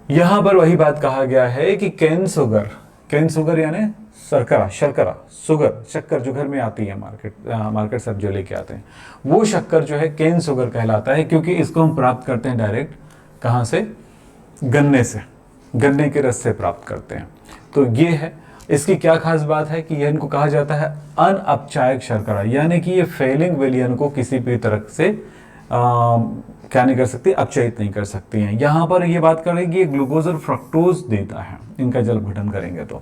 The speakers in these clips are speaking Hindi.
यहां पर वही बात कहा गया है कि कैन शुगर यानी शर्करा शुगर, शक्कर जो घर में आती है मार्केट से जो लेके आते हैं, वो शक्कर जो है कैन शुगर कहलाता है, क्योंकि इसको हम प्राप्त करते हैं डायरेक्ट कहाँ से, गन्ने से, गन्ने के रस से प्राप्त करते हैं। तो ये है, इसकी क्या खास बात है कि ये इनको कहा जाता है अनअपचायक शर्करा, यानी कि ये फेलिंग विलयन को किसी भी तरह से क्या नहीं कर सकती, अपचयित नहीं कर सकती हैं। यहाँ पर ये बात करें कि ये ग्लूकोज और फ्रक्टोज देता है, इनका जल अपघटन करेंगे तो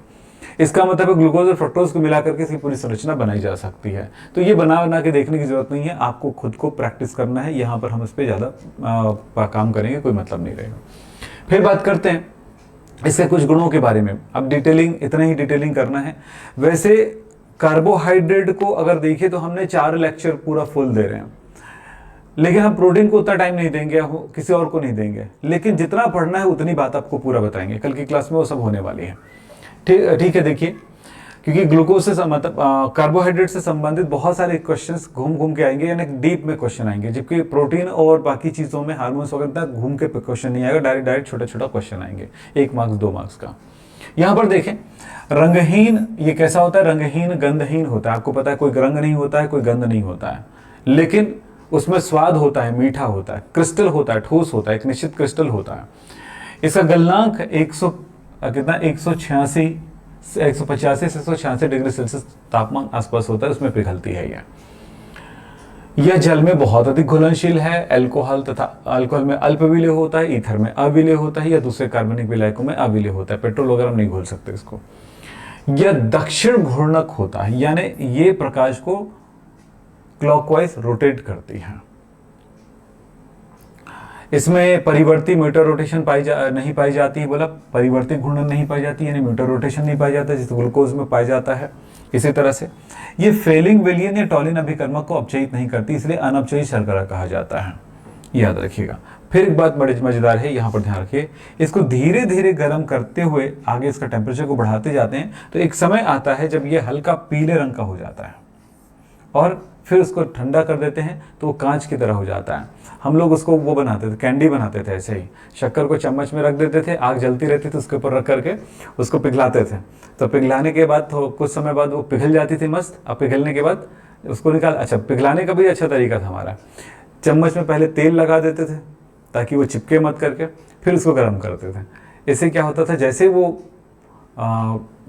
इसका मतलब है ग्लूकोज और फ्रक्टोज को मिलाकर के इसकी पूरी संरचना बनाई जा सकती है। तो ये बना के देखने की जरूरत नहीं है, आपको खुद को प्रैक्टिस करना है। यहाँ पर हम इस पर ज़्यादा काम करेंगे, कोई मतलब नहीं रहेगा। फिर बात करते हैं इसके कुछ गुणों के बारे में। अब डिटेलिंग, इतना ही डिटेलिंग करना है। वैसे कार्बोहाइड्रेट को अगर देखें तो हमने 4 लेक्चर पूरा फुल दे रहे हैं, लेकिन हम प्रोटीन को उतना टाइम नहीं देंगे, किसी और को नहीं देंगे, लेकिन जितना पढ़ना है उतनी बात आपको पूरा बताएंगे। कल की क्लास में वो सब होने वाली है। ठीक है, देखिए, क्योंकि ग्लूकोज से मतलब कार्बोहाइड्रेट से संबंधित बहुत सारे क्वेश्चंस घूम के आएंगे, यानी डीप में क्वेश्चन आएंगे, जबकि प्रोटीन और बाकी चीज़ों में हार्मोन्स वगैरह तक घूम के क्वेश्चन नहीं आएगा, डायरेक्ट छोटा क्वेश्चन आएंगे, 1 मार्क्स 2 मार्क्स का। यहाँ पर देखें, रंगहीन ये कैसा होता है, रंगहीन गंधहीन होता है। आपको पता है कोई रंग नहीं होता है, कोई गंध नहीं होता है, लेकिन उसमें स्वाद होता है, मीठा होता है, क्रिस्टल होता है, ठोस होता है, एक निश्चित क्रिस्टल होता है। इसका गलनांक 185 से 186 डिग्री सेल्सियस तापमान आसपास होता है, उसमें पिघलती है यह जल में बहुत अधिक घुलनशील है। अल्कोहल में अल्प विलेय होता है, ईथर में अविलेय होता है, या दूसरे कार्बनिक विलायकों में अविलेय होता है। पेट्रोल वगैरह नहीं घोल सकते इसको। यह दक्षिण घूर्णक होता है, यानी ये प्रकाश को क्लॉकवाइज रोटेट करती है। इसमें परिवर्ती म्यूटर रोटेशन नहीं पाई जाती है, बोला परिवर्ती घूर्णन नहीं पाई जाती, यानी म्यूटर रोटेशन नहीं पाया जाता, जिस ग्लूकोज में पाया जाता है। इसी तरह से ये फेलिंग विलयन या टॉलिन अभिकर्मक को अपचयित नहीं करती, इसलिए अनअपचयित शर्करा कहा जाता है, याद रखिएगा। फिर एक बात बड़ी मजेदार है, यहाँ पर ध्यान रखिए, इसको धीरे धीरे गर्म करते हुए आगे इसका टेम्परेचर को बढ़ाते जाते हैं, तो एक समय आता है जब ये हल्का पीले रंग का हो जाता है, और फिर उसको ठंडा कर देते हैं तो वो कांच की तरह हो जाता है। हम लोग उसको वो बनाते थे, कैंडी बनाते थे, ऐसे ही शक्कर को चम्मच में रख देते थे, आग जलती रहती थी, उसके ऊपर रख करके उसको पिघलाते थे। तो पिघलाने के बाद तो कुछ समय बाद वो पिघल जाती थी मस्त। अब पिघलने के बाद उसको अच्छा, पिघलाने का भी अच्छा तरीका था हमारा, चम्मच में पहले तेल लगा देते थे ताकि वो चिपके मत करके, फिर उसको गर्म करते थे। इससे क्या होता था, जैसे वो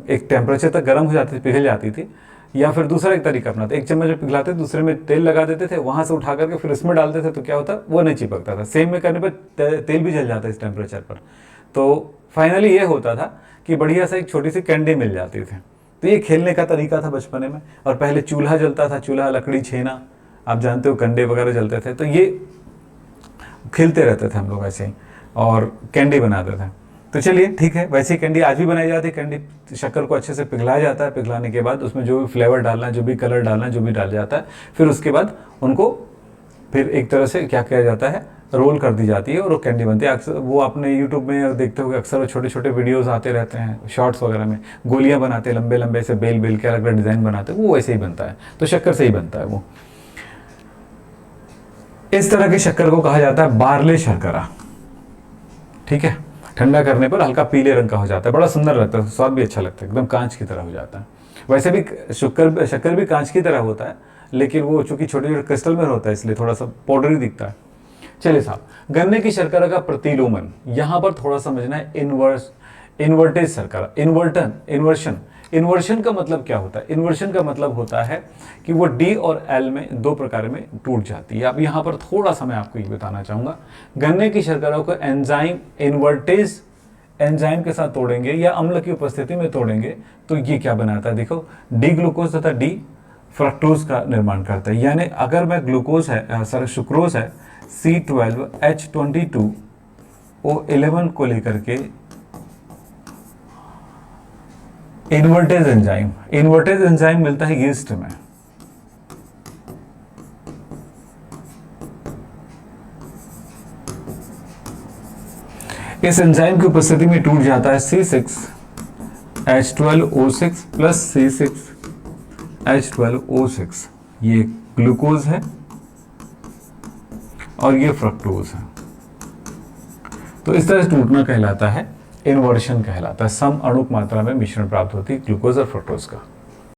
एक टेम्परेचर तक गर्म हो जाती थी, पिघल जाती थी, या फिर दूसरा एक तरीका अपनाते, एक चम्मच में पिघलाते, दूसरे में तेल लगा देते थे, वहां से उठा करके फिर इसमें डालते थे, तो क्या होता, वो नहीं चिपकता था। सेम में करने पर तेल भी जल जाता है इस टेम्परेचर पर। तो फाइनली ये होता था कि बढ़िया सा एक छोटी सी कैंडी मिल जाती थी। तो ये खेलने का तरीका था बचपने में। और पहले चूल्हा जलता था, चूल्हा, लकड़ी, छेना, आप जानते हो, कंडे वगैरह जलते थे, तो ये खेलते रहते थे हम लोग ऐसे ही, और कैंडी बनाते थे। तो चलिए ठीक है, वैसी कैंडी आज भी बनाई जाती है। कैंडी शक्कर को अच्छे से पिघलाया जाता है, पिघलाने के बाद उसमें जो भी फ्लेवर डालना है, जो भी कलर डालना है, जो भी डाल जाता है, फिर उसके बाद उनको फिर एक तरह से क्या किया जाता है, रोल कर दी जाती है और वो कैंडी बनती है। अक्सर वो आपने यूट्यूब में देखते हो, अक्सर छोटे छोटे वीडियोज़ आते रहते हैं, शॉर्ट्स वगैरह में गोलियाँ बनाते हैं, लंबे लंबे से बेल के अलग अलग डिज़ाइन बनाते हैं, वो वैसे ही बनता है। तो शक्कर से ही बनता है वो। इस तरह की शक्कर को कहा जाता है बार्ले शर्करा। ठीक है, ठंडा करने पर हल्का पीले रंग का हो जाता है, बड़ा सुंदर लगता है, स्वाद भी अच्छा लगता है, एकदम कांच की तरह हो जाता है। वैसे भी शक्कर भी कांच की तरह होता है, लेकिन वो चूंकि छोटे छोटे क्रिस्टल में होता है, इसलिए थोड़ा सा पाउडरी दिखता है। चलिए साहब, गन्ने की शर्करा का प्रतिलोमन, यहाँ पर थोड़ा समझना है। इन्वर्टेज शर्करा, इन्वर्शन का मतलब क्या होता है? इन्वर्शन का मतलब होता है कि वो डी और एल में 2 प्रकार में टूट जाती है। अब यहाँ पर थोड़ा सा मैं आपको ये बताना चाहूँगा, गन्ने की शर्करा को इन्वर्टेज एंजाइम के साथ तोड़ेंगे या अम्ल की उपस्थिति में तोड़ेंगे तो ये क्या बनाता है, देखो, डी ग्लूकोज तथा डी फ्रक्टोज का निर्माण करता है। यानी अगर मैं सुक्रोज है C12H22O11 को लेकर के इन्वर्टेज एंजाइम मिलता है यीस्ट में। इस एंजाइम की उपस्थिति में टूट जाता है C6H12O6 प्लस C6H12O6। ये ग्लूकोज है और ये फ्रक्टोज है। तो इस तरह से टूटना कहलाता है इन्वर्शन कहलाता है। सम अणुक मात्रा में मिश्रण प्राप्त होती है ग्लूकोज और फ्रक्टोज का।